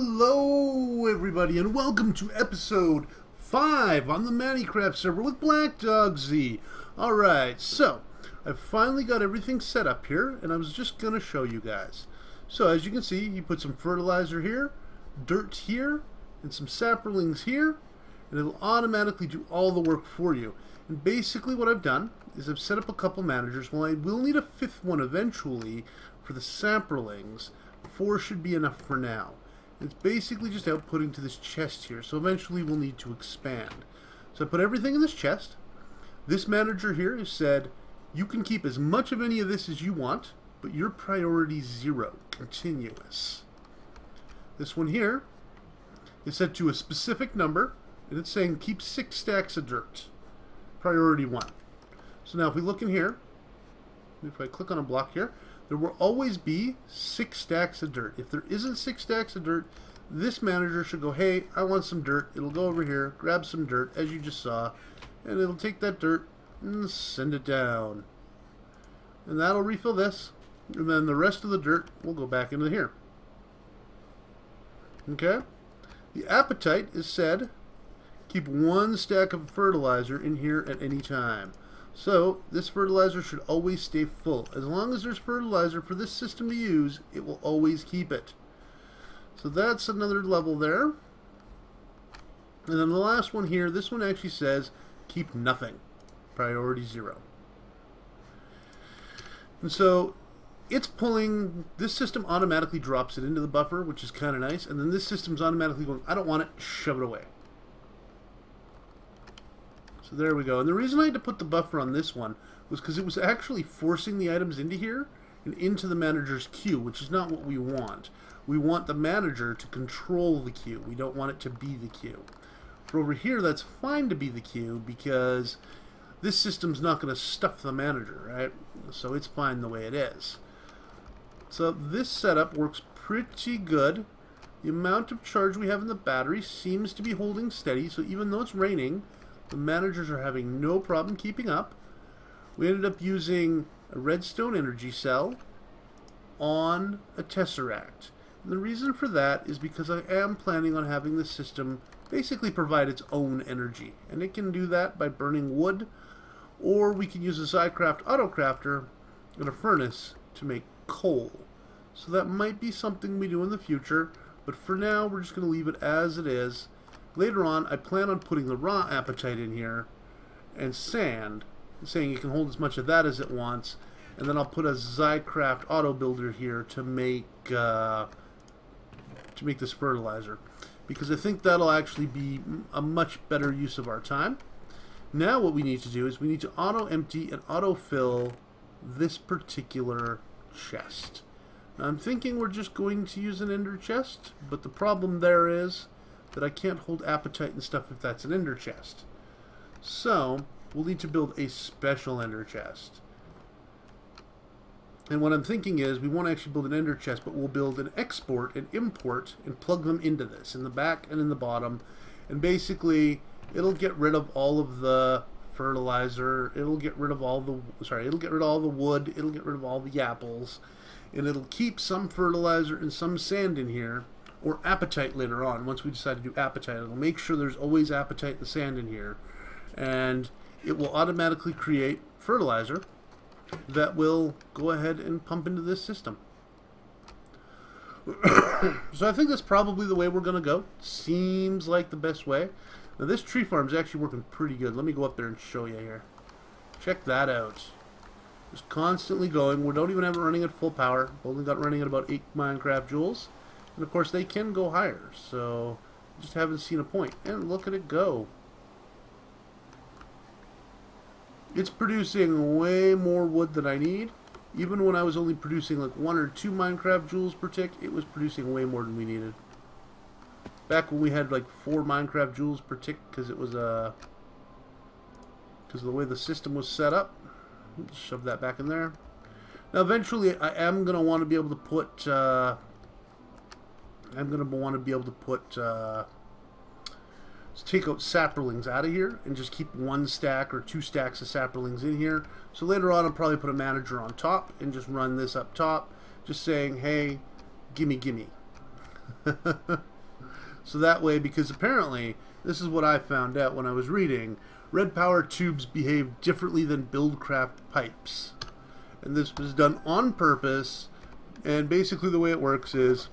Hello everybody and welcome to episode 5 on the ManniCraft server with Black Dog Z. Alright, so I've finally got everything set up here and I was just going to show you guys. So as you can see, you put some fertilizer here, dirt here, and some saplings here, and it'll automatically do all the work for you. And basically what I've done is I've set up a couple managers. Well, I will need a 5th one eventually for the saplings. 4 should be enough for now. It's basically just outputting to this chest here, so eventually we'll need to expand. So I put everything in this chest. This manager here has said, you can keep as much of any of this as you want, but your priority is 0, continuous. This one here is set to a specific number, and it's saying keep 6 stacks of dirt. Priority 1. So now if we look in here, if I click on a block here, there will always be 6 stacks of dirt. If there isn't 6 stacks of dirt, this manager should go, hey, I want some dirt. It'll go over here, grab some dirt, as you just saw, and it'll take that dirt and send it down. And that'll refill this, and then the rest of the dirt will go back into here. Okay? The appetite is said, keep 1 stack of fertilizer in here at any time. So, this fertilizer should always stay full. As long as there's fertilizer for this system to use, it will always keep it. So that's another level there. And then the last one here, this one actually says, keep nothing. Priority 0. And so, it's pulling, this system automatically drops it into the buffer, which is kind of nice. And then this system's automatically going, I don't want it, shove it away. So there we go. And the reason I had to put the buffer on this one was because it was actually forcing the items into here and into the manager's queue, which is not what we want. We want the manager to control the queue. We don't want it to be the queue. For over here, that's fine to be the queue because this system's not going to stuff the manager, right? So it's fine the way it is. So this setup works pretty good. The amount of charge we have in the battery seems to be holding steady, so even though it's raining, the managers are having no problem keeping up. We ended up using a redstone energy cell on a tesseract. And the reason for that is because I am planning on having the system basically provide its own energy. And it can do that by burning wood, or we can use a Zycraft autocrafter and a furnace to make coal. So that might be something we do in the future, but for now we're just going to leave it as it is. Later on, I plan on putting the raw apatite in here and sand, saying it can hold as much of that as it wants, and then I'll put a Zycraft auto builder here to make this fertilizer, because I think that'll actually be a much better use of our time. Now what we need to do is we need to auto empty and auto fill this particular chest. Now, I'm thinking we're just going to use an ender chest, but the problem there is that I can't hold apatite and stuff if that's an ender chest. So, we'll need to build a special ender chest. And what I'm thinking is, we won't actually build an ender chest, but we'll build an export and import and plug them into this, in the back and in the bottom. And basically, it'll get rid of all of the fertilizer, it'll get rid of all the, it'll get rid of all the wood, it'll get rid of all the apples, and it'll keep some fertilizer and some sand in here, or apatite later on. Once we decide to do apatite, it'll make sure there's always apatite and sand in here, and it will automatically create fertilizer that will go ahead and pump into this system. So I think that's probably the way we're going to go. Seems like the best way. Now this tree farm is actually working pretty good. Let me go up there and show you here. Check that out. It's constantly going. We don't even have it running at full power. We've only got it running at about 8 MineCraft joules. And of course they can go higher, so just haven't seen a point. And look at it go. It's producing way more wood than I need. Even when I was only producing like 1 or 2 MineCraft joules per tick, it was producing way more than we needed. Back when we had like 4 MineCraft joules per tick, because it was because of the way the system was set up. Let's shove that back in there. Now eventually I am going to want to be able to put let's take out saplings out of here and just keep 1 stack or 2 stacks of saplings in here. So later on I'll probably put a manager on top and just run this up top, just saying, hey, gimme, gimme. So that way, because apparently, this is what I found out when I was reading, RedPower tubes behave differently than BuildCraft pipes. And this was done on purpose, and basically the way it works is,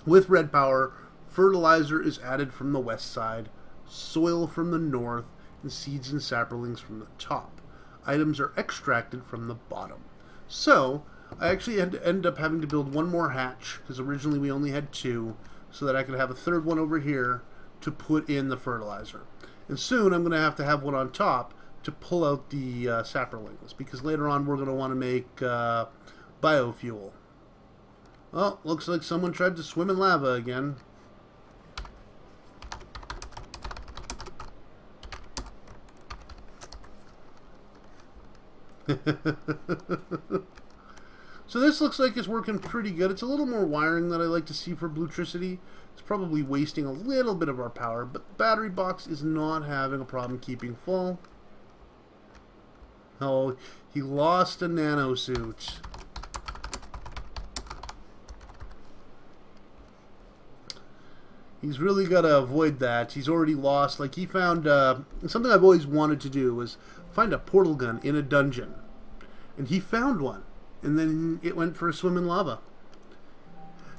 with RedPower, fertilizer is added from the west side, soil from the north, and seeds and saplings from the top. Items are extracted from the bottom. So, I actually had to end up having to build one more hatch, because originally we only had two, so that I could have a third one over here to put in the fertilizer. And soon I'm going to have one on top to pull out the saplings, because later on we're going to want to make biofuel. Well, looks like someone tried to swim in lava again. So this looks like it's working pretty good. It's a little more wiring than I like to see for Bluetricity. It's probably wasting a little bit of our power, but the battery box is not having a problem keeping full. Oh, he lost a nano suit. He's really got to avoid that. He's already lost. Like, he found something I've always wanted to do was find a portal gun in a dungeon. And he found one. And then it went for a swim in lava.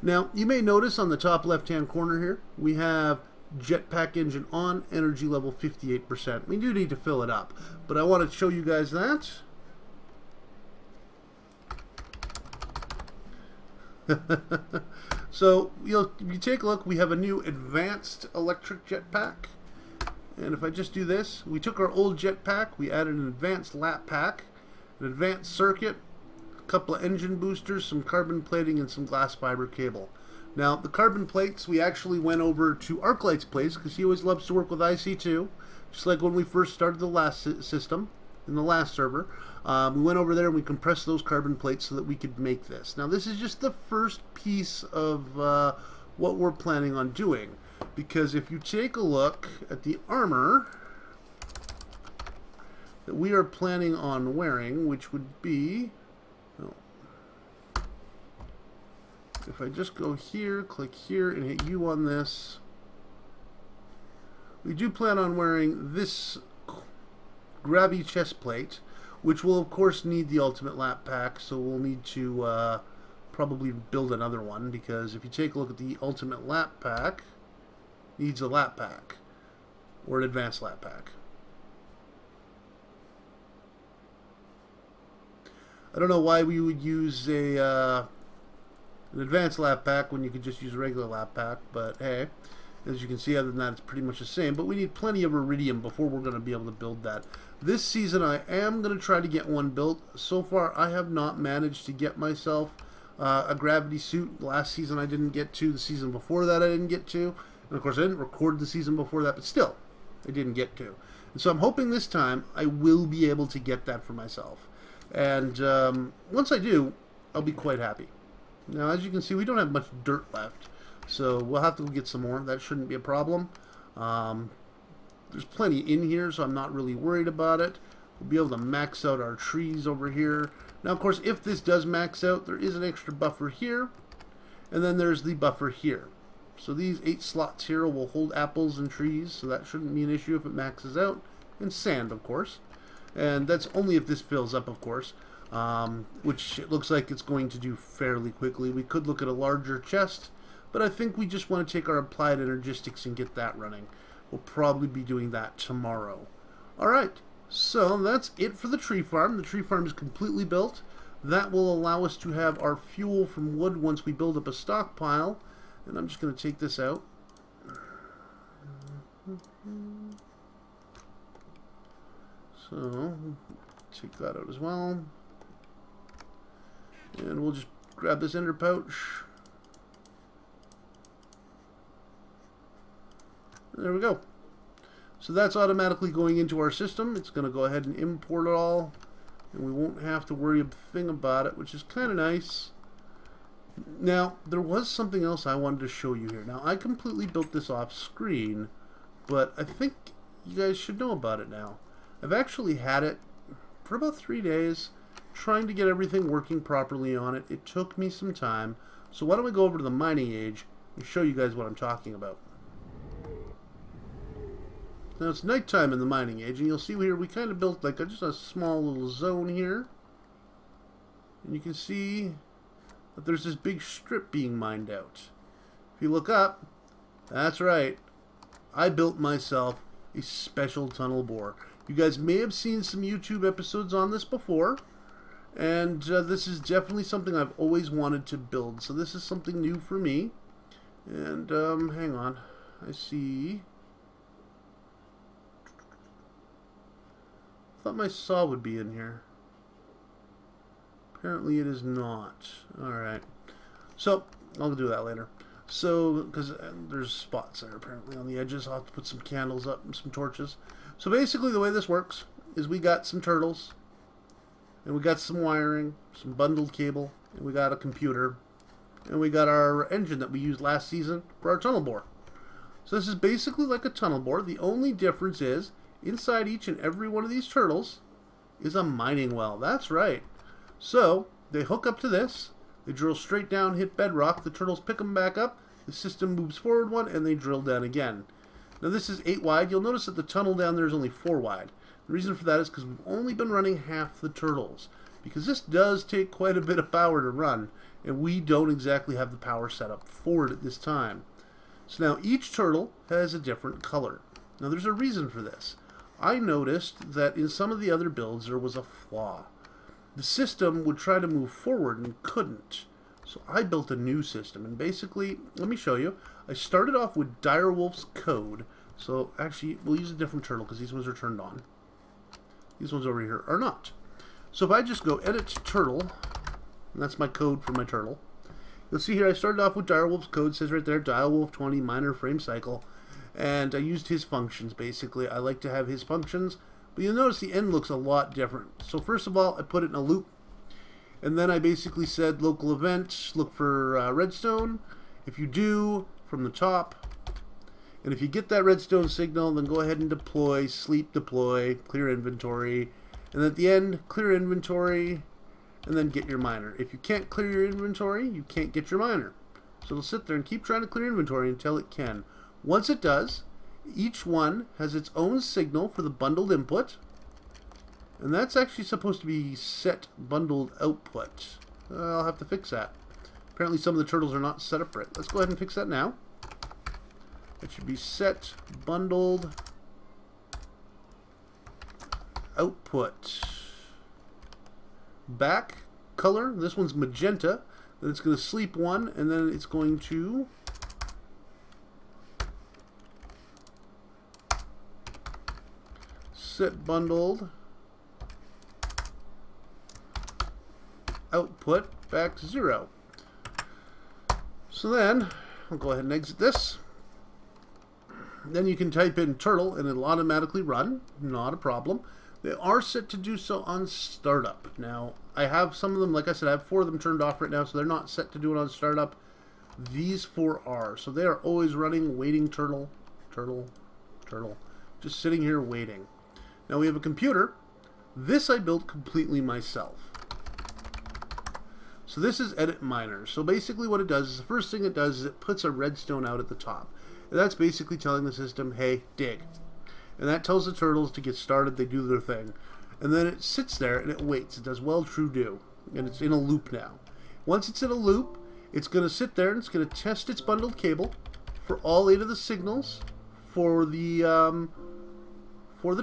Now, you may notice on the top left-hand corner here, we have jetpack engine on, energy level 58%. We do need to fill it up, but I want to show you guys that. So, if you take a look, we have a new advanced electric jetpack. And if I just do this, we took our old jetpack, we added an advanced lap pack, an advanced circuit, a couple of engine boosters, some carbon plating, and some glass fiber cable. Now, the carbon plates, we actually went over to ArcLight's place, because he always loves to work with IC2, just like when we first started the last system, in the last server. We went over there and we compressed those carbon plates so that we could make this. Now, this is just the first piece of what we're planning on doing, because if you take a look at the armor that we are planning on wearing, which would be... if I just go here, click here, and hit U on this, we do plan on wearing this Gravi chest plate, which will of course need the ultimate lap pack, so we'll need to probably build another one, because if you take a look at the ultimate lap pack, it needs a lap pack, or an advanced lap pack. I don't know why we would use an advanced lap pack when you could just use a regular lap pack, but hey, as you can see, other than that, it's pretty much the same. But we need plenty of iridium before we're going to be able to build that. This season, I am going to try to get one built. So far, I have not managed to get myself a gravity suit. Last season, I didn't get to. The season before that, I didn't get to. And of course, I didn't record the season before that, but still, I didn't get to. And so I'm hoping this time, I will be able to get that for myself. And once I do, I'll be quite happy. Now, as you can see, we don't have much dirt left, so we'll have to get some more. That shouldn't be a problem. There's plenty in here, so I'm not really worried about it. We'll be able to max out our trees over here. Now, of course, if this does max out, there is an extra buffer here, and then there's the buffer here. So these 8 slots here will hold apples and trees, so that shouldn't be an issue if it maxes out. And sand, of course. And that's only if this fills up, of course. Which it looks like it's going to do fairly quickly. We could look at a larger chest, but I think we just want to take our applied Energistics and get that running. We'll probably be doing that tomorrow. Alright, so that's it for the tree farm. The tree farm is completely built. That will allow us to have our fuel from wood once we build up a stockpile. And I'm just going to take this out. So, take that out as well. And we'll just grab this ender pouch. There we go. So that's automatically going into our system. It's going to go ahead and import it all. And we won't have to worry a thing about it, which is kind of nice. Now, there was something else I wanted to show you here. Now, I completely built this off screen, but I think you guys should know about it now. I've actually had it for about 3 days, trying to get everything working properly on it. It took me some time. So why don't we go over to the mining age me show you guys what I'm talking about. Now it's nighttime in the mining age, and you'll see here we kind of built like just a small little zone here. And you can see that there's this big strip being mined out. If you look up, that's right, I built myself a special tunnel bore. You guys may have seen some YouTube episodes on this before, and this is definitely something I've always wanted to build. So this is something new for me. And hang on, I see. I thought my saw would be in here. Apparently it is not. Alright. So, I'll do that later. So, because there's spots there apparently on the edges. I'll have to put some candles up and some torches. So basically the way this works is we got some turtles, and we got some wiring, some bundled cable, and we got a computer, and we got our engine that we used last season for our tunnel bore. So this is basically like a tunnel bore. The only difference is inside each and every one of these turtles is a mining well. That's right. So they hook up to this, they drill straight down, hit bedrock, the turtles pick them back up, the system moves forward one, and they drill down again. Now this is 8 wide. You'll notice that the tunnel down there is only 4 wide. The reason for that is because we've only been running half the turtles, because this does take quite a bit of power to run, and we don't exactly have the power set up for it at this time. So now each turtle has a different color. Now there's a reason for this. I noticed that in some of the other builds there was a flaw. The system would try to move forward and couldn't. So I built a new system, and basically, let me show you. I started off with Direwolf's code. So actually, we'll use a different turtle because these ones are turned on. These ones over here are not. So if I just go edit turtle, and that's my code for my turtle, you'll see here I started off with Direwolf's code. It says right there, Direwolf 20 miner frame cycle. And I used his functions, basically. I like to have his functions. But you'll notice the end looks a lot different. So first of all, I put it in a loop. And then I basically said local event, look for redstone. If you do, from the top. And if you get that redstone signal, then go ahead and deploy, sleep deploy, clear inventory. And at the end, clear inventory, and then get your miner. If you can't clear your inventory, you can't get your miner. So it'll sit there and keep trying to clear inventory until it can. Once it does, each one has its own signal for the bundled input, and that's actually supposed to be set bundled output. I'll have to fix that. Apparently some of the turtles are not set up right. Let's go ahead and fix that now. It should be set bundled output. Back color, this one's magenta, then it's going to sleep one, and then it's going to set bundled output back to 0. So then I'll go ahead and exit this. Then you can type in turtle and it'll automatically run, not a problem. They are set to do so on startup. Now I have some of them, like I said, I have 4 of them turned off right now, so they're not set to do it on startup. These 4 are, so they are always running, waiting turtle, turtle, turtle, just sitting here waiting. Now we have a computer. This I built completely myself. So this is edit miner. So basically what it does is the first thing it does is it puts a redstone out at the top. And that's basically telling the system, hey, dig. And that tells the turtles to get started, they do their thing. And then it sits there and it waits. It does well true do. And it's in a loop now. Once it's in a loop, it's going to sit there and it's going to test its bundled cable for all 8 of the signals for the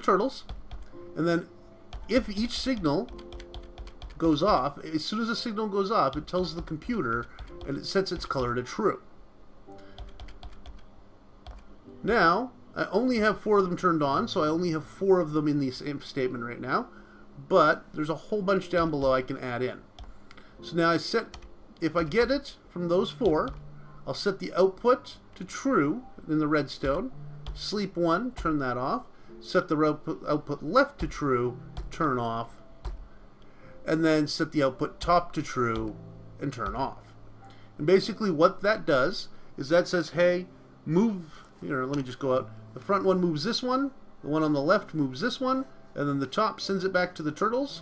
turtles. And then if each signal goes off, as soon as the signal goes off, it tells the computer and it sets its color to true. Now, I only have 4 of them turned on, so I only have 4 of them in the same statement right now, but there's a whole bunch down below I can add in. So now I set, if I get it from those 4, I'll set the output to true in the redstone, sleep 1, turn that off, set the output left to true, turn off, and then set the output top to true and turn off. And basically what that does is that says, hey, move, here, let me just go out. The front one moves this one, the one on the left moves this one, and then the top sends it back to the turtles.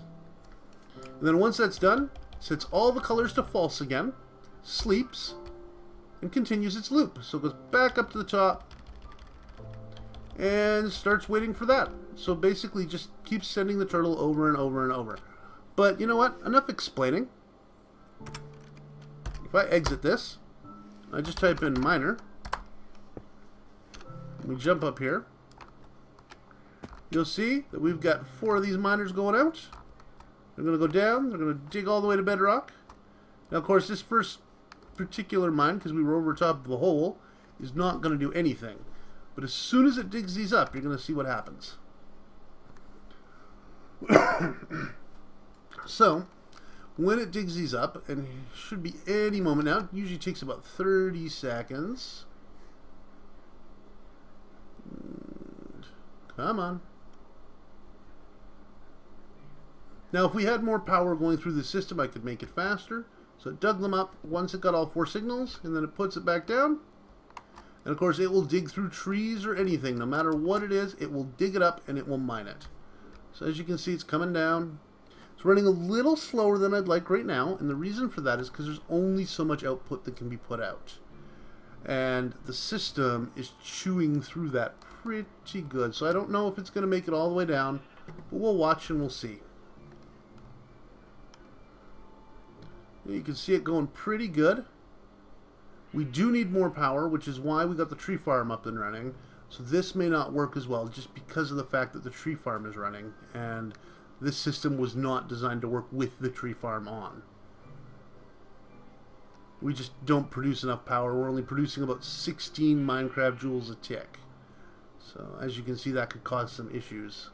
And then once that's done, sets all the colors to false again, sleeps, and continues its loop. So it goes back up to the top and starts waiting for that. So basically just keeps sending the turtle over and over and over. But you know what? Enough explaining. If I exit this, I just type in miner. We jump up here. You'll see that we've got 4 of these miners going out. They're going to go down. They're going to dig all the way to Bedrock. Now, of course, this first particular mine, because we were over top of the hole, is not going to do anything. But as soon as it digs these up, you're going to see what happens. So, when it digs these up, and it should be any moment now, it usually takes about 30 seconds. Come on. Now, if we had more power going through the system, I could make it faster. So it dug them up once it got all 4 signals, and then it puts it back down. And of course, it will dig through trees or anything. No matter what it is, it will dig it up and it will mine it. So as you can see, it's coming down. It's running a little slower than I'd like right now, and the reason for that is because there's only so much output that can be put out. And the system is chewing through that pretty good. So I don't know if it's going to make it all the way down, but we'll watch and we'll see. You can see it going pretty good. We do need more power, which is why we got the tree farm up and running. So this may not work as well, just because of the fact that the tree farm is running, and this system was not designed to work with the tree farm on. We just don't produce enough power. We're only producing about 16 MineCraft joules a tick. So as you can see, that could cause some issues.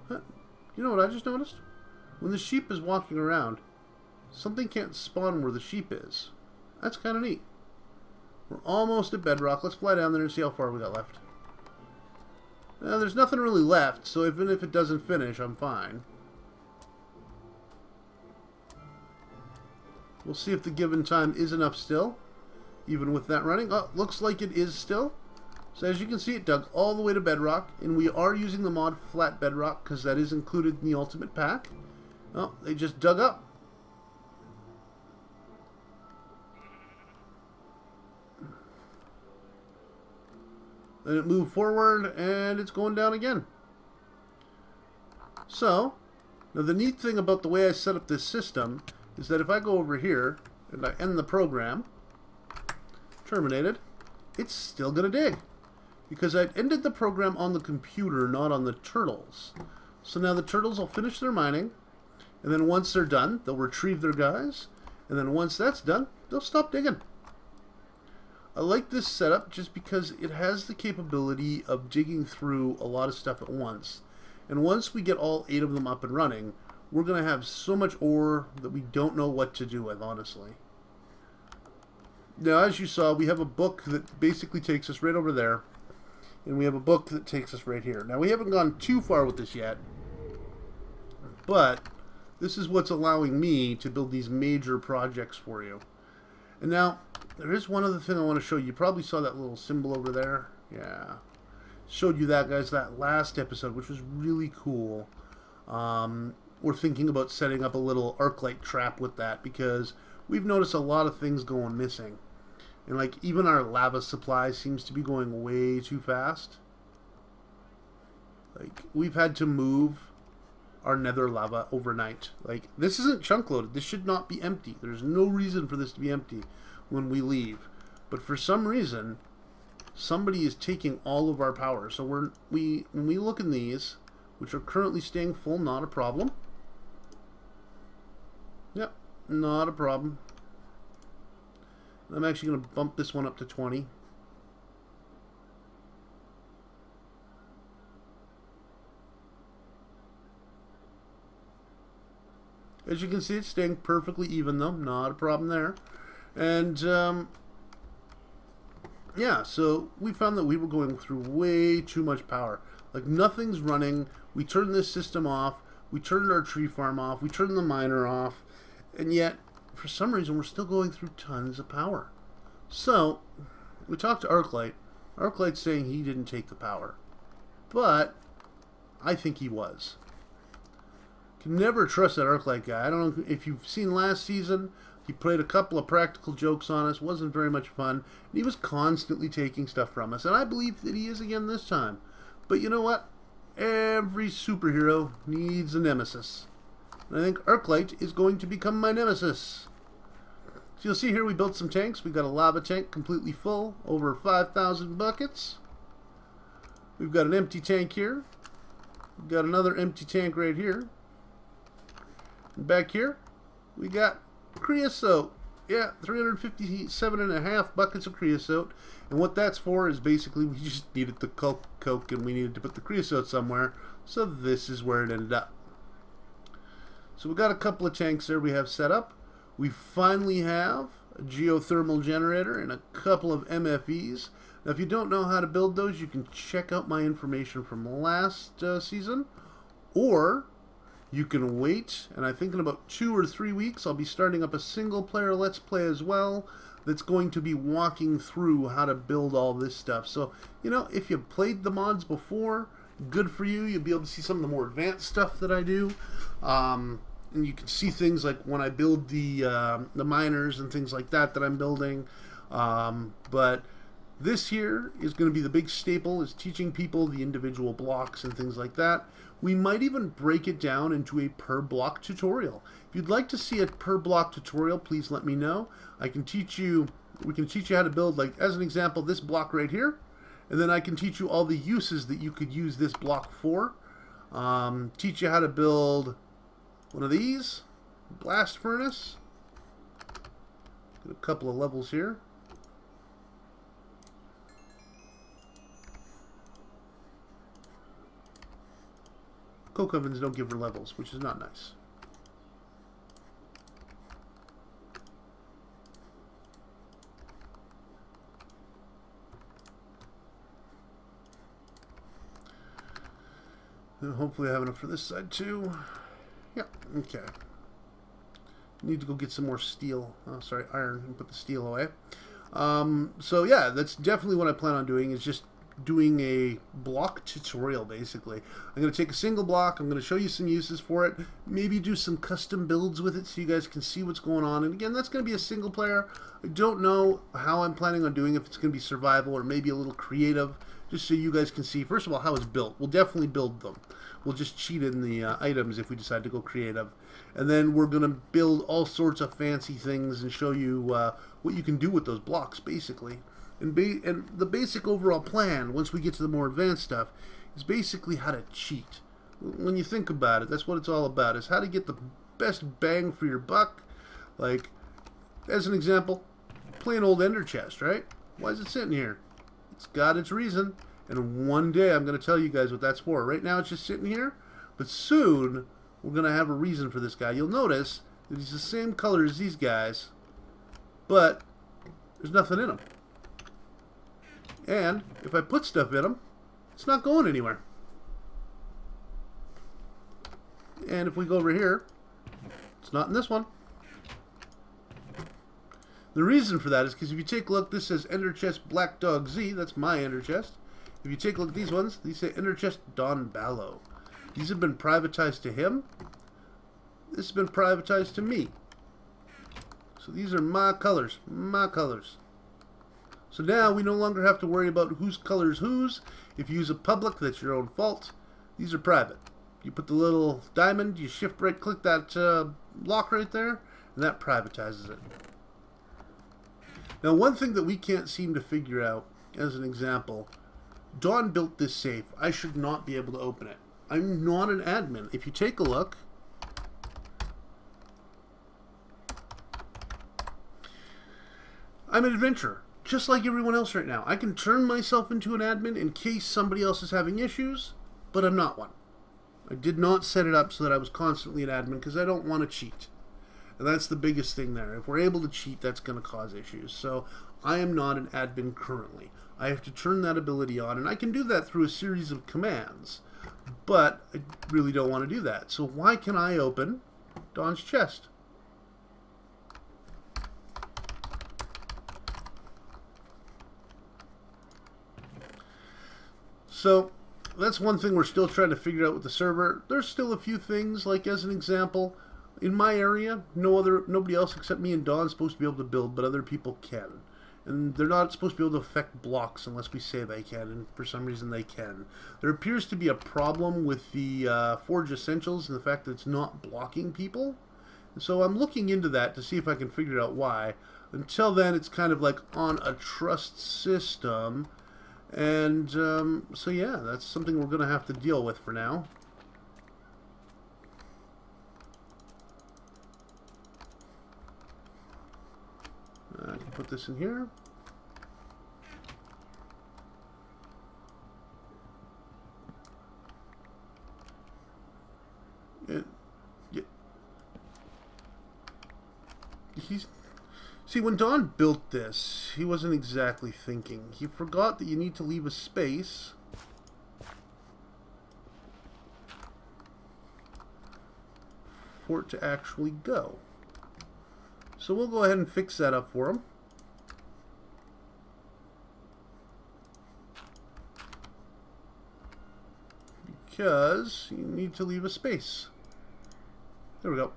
Huh. You know what I just noticed? When the sheep is walking around, something can't spawn where the sheep is. That's kind of neat. We're almost at Bedrock. Let's fly down there and see how far we got left. Now, there's nothing really left, so even if it doesn't finish, I'm fine. We'll see if the given time is enough still, even with that running. Oh, looks like it is still. So as you can see, it dug all the way to Bedrock, and we are using the mod Flat Bedrock because that is included in the Ultimate Pack. Oh, they just dug up. Then it moved forward, and it's going down again. So, now the neat thing about the way I set up this system is that if I go over here, and I end the program, terminated, it's still going to dig. Because I ended the program on the computer, not on the turtles. So now the turtles will finish their mining, and then once they're done, they'll retrieve their guys, and then once that's done, they'll stop digging. I like this setup just because it has the capability of digging through a lot of stuff at once. And once we get all 8 of them up and running, we're going to have so much ore that we don't know what to do with, honestly. Now, as you saw, we have a book that basically takes us right over there. And we have a book that takes us right here. Now, we haven't gone too far with this yet. But this is what's allowing me to build these major projects for you. And now, there is one other thing I want to show you. You probably saw that little symbol over there. Yeah. Showed you that, guys, that last episode, which was really cool. We're thinking about setting up a little arc light trap with that because we've noticed a lot of things going missing. And, like, even our lava supply seems to be going way too fast. Like, we've had to move our nether lava overnight. Like, this isn't chunk loaded. This should not be empty. There's no reason for this to be empty when we leave. But for some reason, somebody is taking all of our power. So when we look in these, which are currently staying full, not a problem. Yep, not a problem. I'm actually going to bump this one up to 20. As you can see, it's staying perfectly even, though. Not a problem there. And, yeah, so we found that we were going through way too much power. Like, nothing's running. We turned this system off. We turned our tree farm off. We turned the miner off. And yet, for some reason, we're still going through tons of power. So, we talked to ArcLight. ArcLight's saying he didn't take the power. But, I think he was. Can never trust that ArcLight guy. I don't know if you've seen last season. He played a couple of practical jokes on us, wasn't very much fun, and he was constantly taking stuff from us, and I believe that he is again this time. But you know what? Every superhero needs a nemesis. And I think Arclight is going to become my nemesis. So you'll see here we built some tanks. We've got a lava tank completely full, over 5,000 buckets. We've got an empty tank here. We've got another empty tank right here. And back here, we got creosote. Yeah, 357.5 buckets of creosote. And what that's for is basically we just needed the coke and we needed to put the creosote somewhere. So this is where it ended up. So we got a couple of tanks there we have set up. We finally have a geothermal generator and a couple of MFEs. Now if you don't know how to build those, you can check out my information from last season. Or you can wait, and I think in about 2 or 3 weeks I'll be starting up a single player Let's Play as well that's going to be walking through how to build all this stuff. So, you know, if you've played the mods before, good for you. You'll be able to see some of the more advanced stuff that I do. And you can see things like when I build the miners and things like that I'm building. But this here is going to be the big staple, is teaching people the individual blocks and things like that. We might even break it down into a per block tutorial. If you'd like to see a per block tutorial, please let me know. I can teach you, we can teach you how to build, like as an example, this block right here. And then I can teach you all the uses that you could use this block for. Teach you how to build one of these, blast furnace. Get a couple of levels here. Coke ovens don't give her levels, which is not nice. And hopefully I have enough for this side too. Yeah, okay. Need to go get some more steel. Oh, sorry, iron, and put the steel away. So yeah, that's definitely what I plan on doing, is just doing a block tutorial basically. I'm going to take a single block, I'm going to show you some uses for it, maybe do some custom builds with it so you guys can see what's going on. And again, that's going to be a single player. I don't know how I'm planning on doing, if it's going to be survival or maybe a little creative, just so you guys can see first of all how it's built. We'll definitely build them. We'll just cheat in the items if we decide to go creative. And then we're going to build all sorts of fancy things and show you what you can do with those blocks basically. And the basic overall plan, once we get to the more advanced stuff, is basically how to cheat. When you think about it, that's what it's all about, is how to get the best bang for your buck. Like, as an example, plain old ender chest, right? Why is it sitting here? It's got its reason, and one day I'm going to tell you guys what that's for. Right now it's just sitting here, but soon we're going to have a reason for this guy. You'll notice that he's the same color as these guys, but there's nothing in him. And if I put stuff in them, it's not going anywhere. And if we go over here, it's not in this one. The reason for that is because if you take a look, this says Ender Chest Black Dog Z. That's my Ender Chest. If you take a look at these ones, these say Ender Chest Don Ballo. These have been privatized to him. This has been privatized to me. So these are my colors. My colors. So now we no longer have to worry about whose color is whose. If you use a public, that's your own fault. These are private. You put the little diamond, you shift right click that block right there, and that privatizes it. Now one thing that we can't seem to figure out, as an example, Dawn built this safe. I should not be able to open it. I'm not an admin. If you take a look, I'm an adventurer. Just like everyone else right now. I can turn myself into an admin in case somebody else is having issues, but I'm not one. I did not set it up so that I was constantly an admin because I don't want to cheat. And that's the biggest thing there. If we're able to cheat, that's going to cause issues. So I am not an admin currently. I have to turn that ability on, and I can do that through a series of commands. But I really don't want to do that. So why can I open Dawn's chest? So that's one thing we're still trying to figure out with the server. There's still a few things, like as an example, In my area, nobody else except me and Dawn is supposed to be able to build, but other people can. And they're not supposed to be able to affect blocks unless we say they can, and for some reason they can. There appears to be a problem with the Forge Essentials and the fact that it's not blocking people. And so I'm looking into that to see if I can figure out why. Until then, it's kind of like on a trust system. And so yeah, that's something we're going to have to deal with for now. I can put this in here. See, when Don built this, he wasn't exactly thinking. He forgot that you need to leave a space for it to actually go. So we'll go ahead and fix that up for him. Because you need to leave a space. There we go.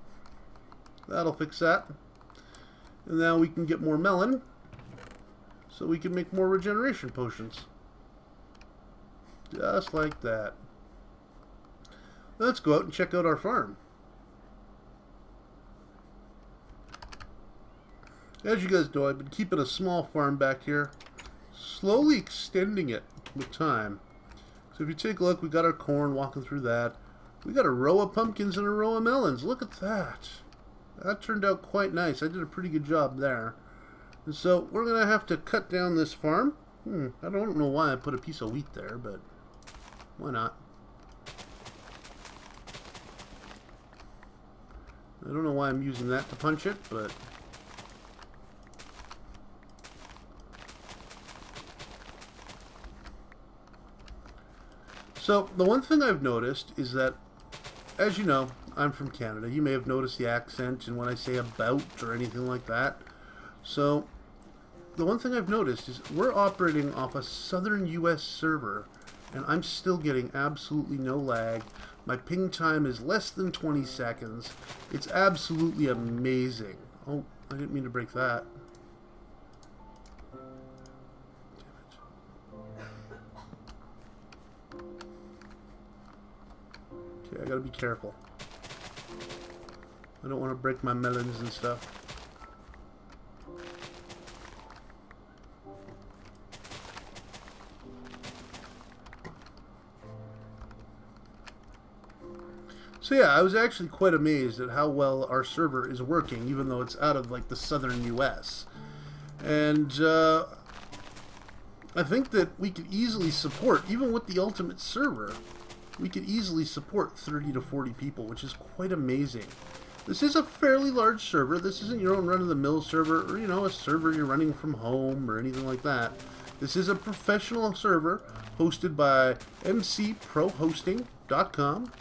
That'll fix that. And now we can get more melon, so we can make more regeneration potions. Just like that. Let's go out and check out our farm. As you guys know, I've been keeping a small farm back here, slowly extending it with time. So if you take a look, we got our corn, walking through that. We got a row of pumpkins and a row of melons. Look at that. That turned out quite nice. I did a pretty good job there. And so we're going to have to cut down this farm. I don't know why I put a piece of wheat there, but why not? I don't know why I'm using that to punch it, but... So, the one thing I've noticed is that, as you know, I'm from Canada. You may have noticed the accent and when I say about or anything like that. So, the one thing I've noticed is we're operating off a southern US server, and I'm still getting absolutely no lag. My ping time is less than 20 seconds. It's absolutely amazing. Oh, I didn't mean to break that. Okay, I gotta be careful. I don't want to break my melons and stuff. So yeah, I was actually quite amazed at how well our server is working, even though it's out of like the southern US. And I think that we could easily support, even with the ultimate server, we could easily support 30 to 40 people, which is quite amazing. This is a fairly large server. This isn't your own run-of-the-mill server, or, you know, a server you're running from home or anything like that. This is a professional server hosted by mcprohosting.com,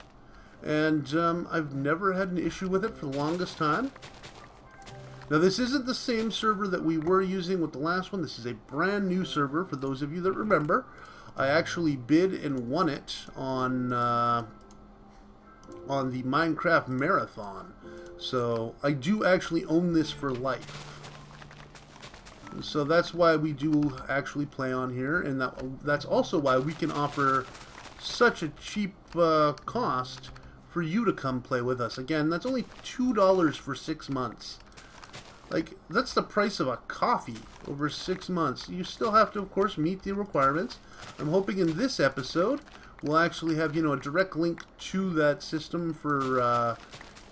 and I've never had an issue with it for the longest time. Now, this isn't the same server that we were using with the last one. This is a brand new server, for those of you that remember. I actually bid and won it on the MineCraft Marathon. So I do actually own this for life. So that's why we do actually play on here, and that's also why we can offer such a cheap cost for you to come play with us. Again, that's only $2 for 6 months. Like, that's the price of a coffee over 6 months. You still have to, of course, meet the requirements. I'm hoping in this episode we'll actually have, you know, a direct link to that system for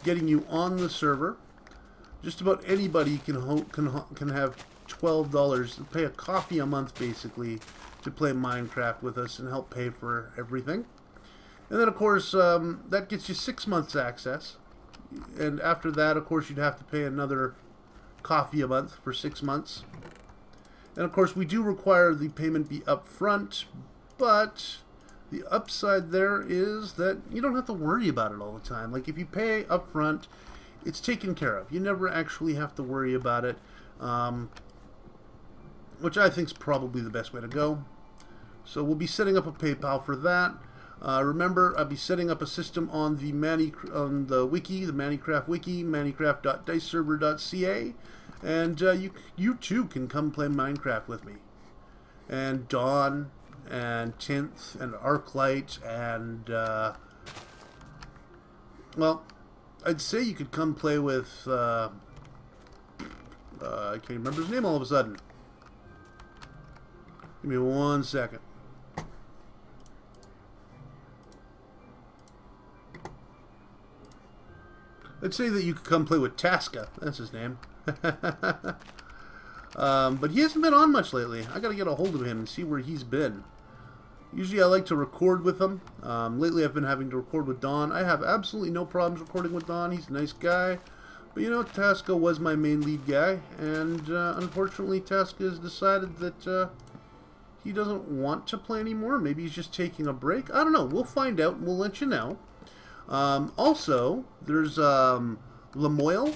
getting you on the server. Just about anybody can have $12 to pay a coffee a month, basically, to play Minecraft with us and help pay for everything. And then, of course, that gets you 6 months access. And after that, of course, you'd have to pay another coffee a month for 6 months. And of course, we do require the payment be upfront, but the upside there is that you don't have to worry about it all the time. Like, if you pay upfront, it's taken care of. You never actually have to worry about it, which I think is probably the best way to go. So we'll be setting up a PayPal for that. Remember, I'll be setting up a system on the wiki, the ManniCraft wiki, ManniCraft.diceserver.ca, and you too can come play Minecraft with me. And Dawn, and Tinth, and Arclight, and well, I'd say you could come play with I can't remember his name all of a sudden. Give me 1 second. I'd say that you could come play with Tasca. That's his name. But he hasn't been on much lately. I gotta get a hold of him and see where he's been. Usually I like to record with him. Lately I've been having to record with Don. I have absolutely no problems recording with Don. He's a nice guy. But you know, Tasca was my main lead guy. And unfortunately Tasca has decided that he doesn't want to play anymore. Maybe he's just taking a break. I don't know. We'll find out and we'll let you know. Also, there's Lamoille.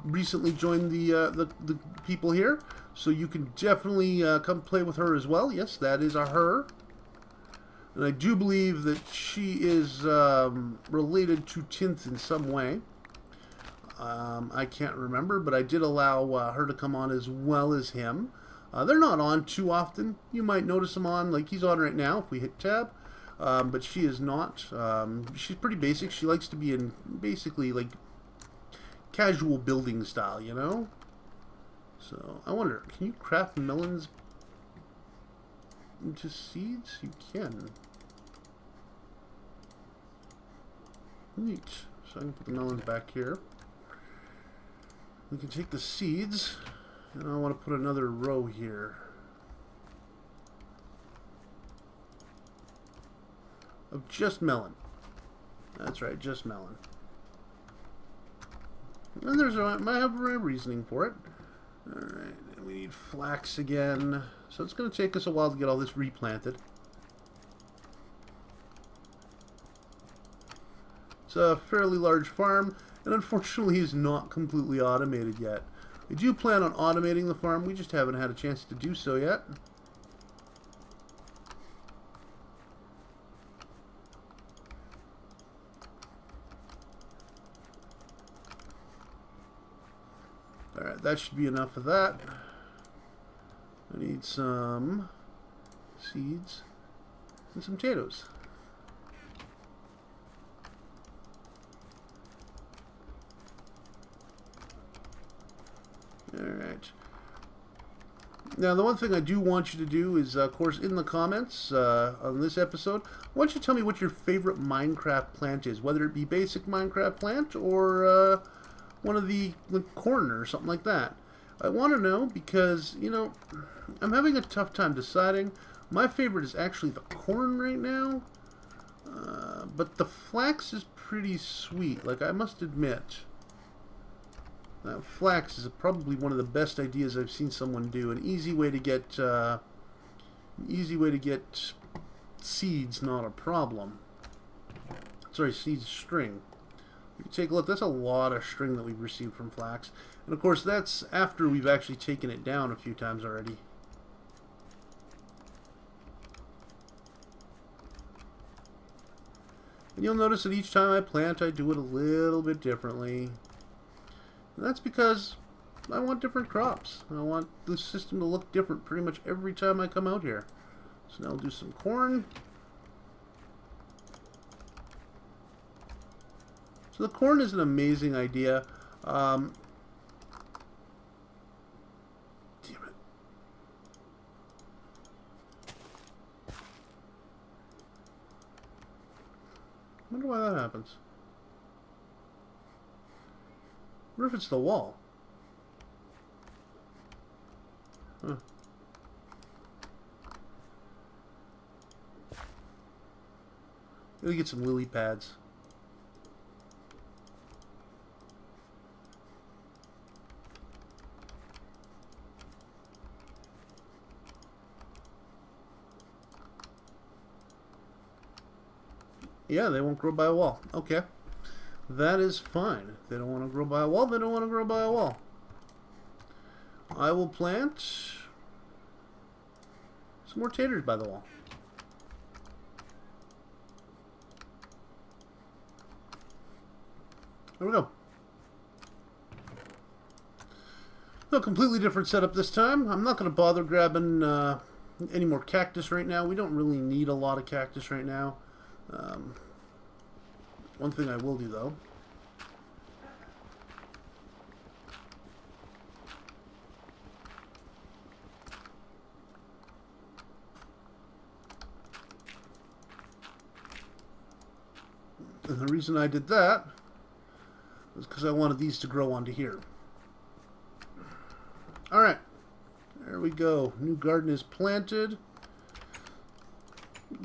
Recently joined the people here. So you can definitely come play with her as well. Yes, that is a her. And I do believe that she is related to Tinth in some way. I can't remember, but I did allow her to come on as well as him. They're not on too often. You might notice them on, like he's on right now if we hit tab. But she is not. She's pretty basic. She likes to be in basically like casual building style, you know? So, I wonder, can you craft melons into seeds? You can. Neat. So I can put the melons back here. We can take the seeds, and I want to put another row here of just melon. That's right, just melon. And there's I have a reasoning for it. Alright, and we need flax again. So it's going to take us a while to get all this replanted. It's a fairly large farm, and unfortunately is not completely automated yet. We do plan on automating the farm, we just haven't had a chance to do so yet. Alright, that should be enough of that. I need some seeds and some potatoes. Alright. Now, the one thing I do want you to do is, of course, in the comments on this episode, I want you to tell me what your favorite Minecraft plant is, whether it be basic Minecraft plant or one of the corn or something like that. I want to know because, you know, I'm having a tough time deciding. My favorite is actually the corn right now, but the flax is pretty sweet, like I must admit. Flax is probably one of the best ideas I've seen someone do. An easy way to get seeds, not a problem. Sorry, seeds string. You can take a look. That's a lot of string that we've received from flax, and of course that's after we've actually taken it down a few times already. And you'll notice that each time I plant, I do it a little bit differently. And that's because I want different crops. I want the system to look different pretty much every time I come out here. So now I'll do some corn. So the corn is an amazing idea. Damn it. I wonder why that happens. What if it's the wall? Huh. Let me get some lily pads. Yeah, they won't grow by a wall. Okay. That is fine. If they don't want to grow by a wall, they don't want to grow by a wall. I will plant some more taters by the wall. There we go. A completely different setup this time. I'm not going to bother grabbing any more cactus right now. We don't really need a lot of cactus right now. One thing I will do, though, and the reason I did that was because I wanted these to grow onto here. Alright, there we go. New garden is planted.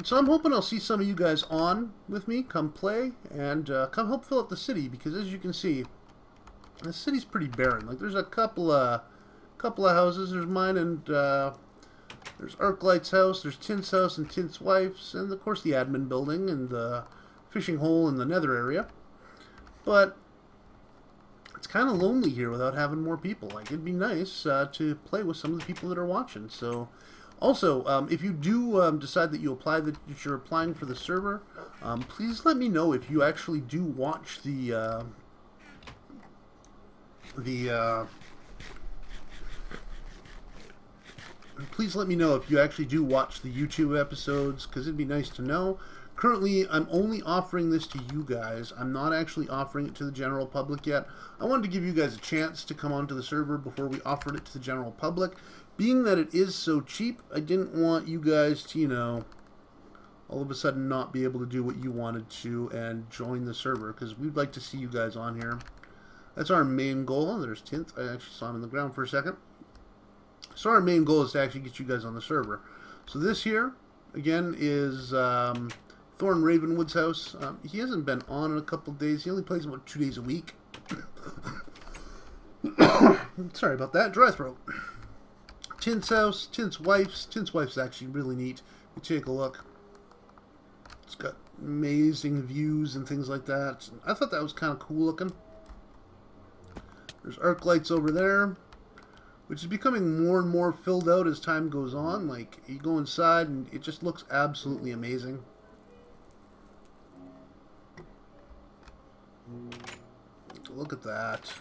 So I'm hoping I'll see some of you guys on with me, come play, and come help fill up the city, because as you can see, the city's pretty barren. Like, there's a couple of houses. There's mine, and there's Arclight's house, there's Tint's house and Tint's wife's, and of course the admin building and the fishing hole in the Nether area. But it's kind of lonely here without having more people. Like, it'd be nice to play with some of the people that are watching. So, also, if you do decide that you're applying for the server, please let me know if you actually do watch please let me know if you actually do watch the YouTube episodes, because it'd be nice to know. Currently, I'm only offering this to you guys. I'm not actually offering it to the general public yet. I wanted to give you guys a chance to come onto the server before we offered it to the general public. Being that it is so cheap, I didn't want you guys to, you know, all of a sudden not be able to do what you wanted to and join the server, because we'd like to see you guys on here. That's our main goal. There's Tint. I actually saw him in the ground for a second. So our main goal is to actually get you guys on the server. So this here, again, is Thorn Ravenwood's house. He hasn't been on in a couple of days. He only plays about 2 days a week. Sorry about that. Dry throat. Tint's house, Tint's wife's. Tint's wife's actually really neat. You take a look. It's got amazing views and things like that. I thought that was kind of cool looking. There's arc lights over there, which is becoming more and more filled out as time goes on. Like, you go inside and it just looks absolutely amazing. Look at that.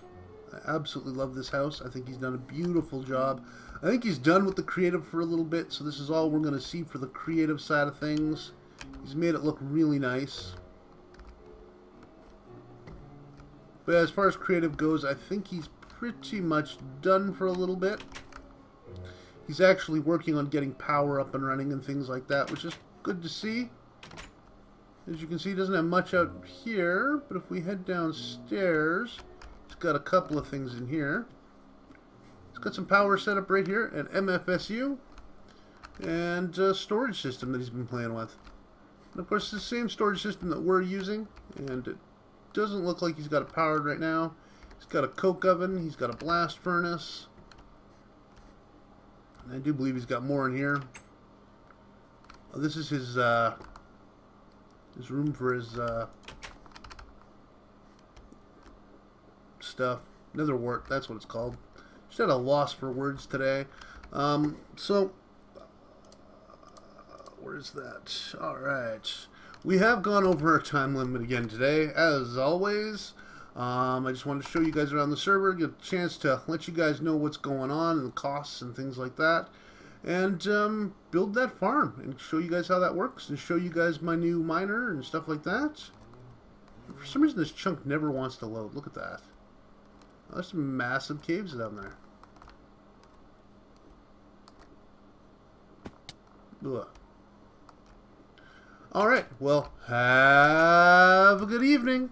I absolutely love this house. I think he's done a beautiful job. I think he's done with the creative for a little bit, so this is all we're going to see for the creative side of things. He's made it look really nice. But as far as creative goes, I think he's pretty much done for a little bit. He's actually working on getting power up and running and things like that, which is good to see. As you can see, he doesn't have much out here, but if we head downstairs, he's got a couple of things in here. He's got some power set up right here, an MFSU, and a storage system that he's been playing with. And of course, it's the same storage system that we're using, and it doesn't look like he's got it powered right now. He's got a coke oven, he's got a blast furnace, and I do believe he's got more in here. Oh, this is his room for his stuff. Nether wart, that's what it's called. Just had a loss for words today. So, where's that? Alright. We have gone over our time limit again today, as always. I just wanted to show you guys around the server, get a chance to let you guys know what's going on and the costs and things like that. And build that farm and show you guys how that works and show you guys my new miner and stuff like that. For some reason this chunk never wants to load. Look at that. Oh, there's some massive caves down there. Ugh. Alright, well, have a good evening.